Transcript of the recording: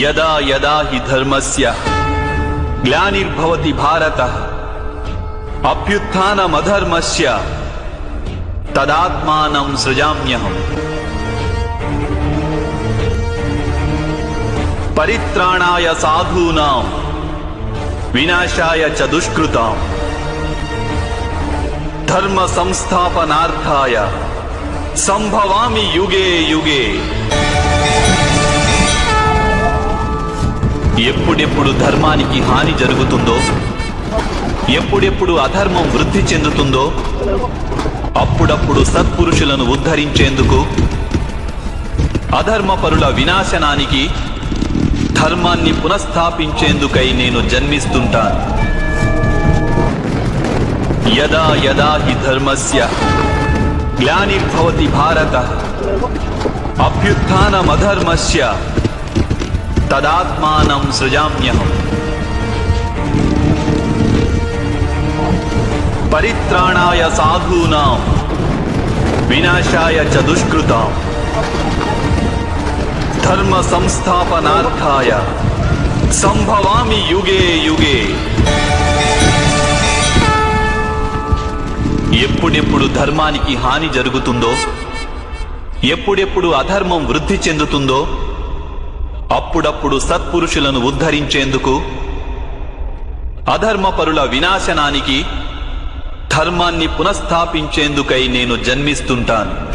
యదా యదా హి ధర్మస్య గ్లానిర్భవతి భారతః అభ్యుత్థానమధర్మస్య తదాత్మానం సృజామ్యహం. పరిత్రాణాయ సాధూనాం వినాశాయ చ దుష్కృతాం ధర్మ సంస్థాపనార్థాయ సంభవామి యుగే యుగే. ఎప్పుడెప్పుడు ధర్మానికి హాని జరుగుతుందో, ఎప్పుడెప్పుడు అధర్మం వృద్ధి చెందుతుందో, అప్పుడప్పుడు సత్పురుషులను ఉద్ధరించేందుకు, అధర్మపరుల వినాశనానికి, ధర్మాన్ని పునఃస్థాపించేందుకై నేను జన్మిస్తుంటాను. యదా యదా హి ధర్మస్య గ్లానిర్భవతి భారతః అభ్యుత్థానమధర్మస్య తదాత్మానం సృజామ్యహం. పరిత్రాణాయ సాధూనాం వినాశాయ చ దుష్కృతాం ధర్మ సంస్థాపనార్థాయ సంభవామి యుగే యుగే. ఎప్పుడెప్పుడు ధర్మానికి హాని జరుగుతుందో, ఎప్పుడెప్పుడు అధర్మం వృద్ధి చెందుతుందో, అప్పుడప్పుడు సత్పురుషులను ఉద్ధరించేందుకు, అధర్మపరుల వినాశనానికి, ధర్మాన్ని పునఃస్థాపించేందుకై నేను జన్మిస్తుంటాను.